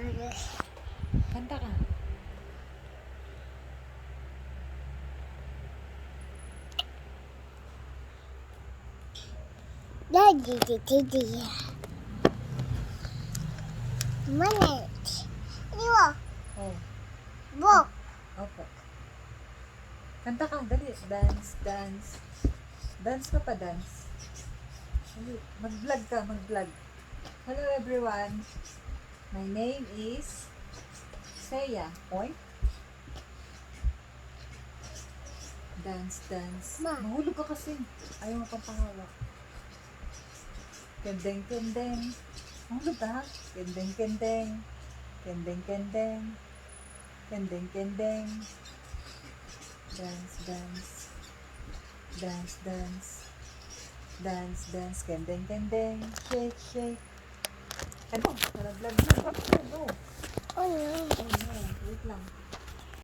Kanta ka. Oh, opo. Kanta ka, dali. Dance, dance. Dance ka pa, dance. Dali. Mag-vlog ka, mag-vlog. Hello everyone. My name is Seya. Point. Dance, dance. Ma. Mahulog ka kasi. Ayaw mo pang pahawak. Kendeng, kendeng. Mahulog ka ha? Kendeng, kendeng. Kendeng, kendeng. Kendeng, kendeng. Dance, dance. Dance, dance. Dance, dance. Kendeng, kendeng. Shake, shake. Ano? Nalaglag na.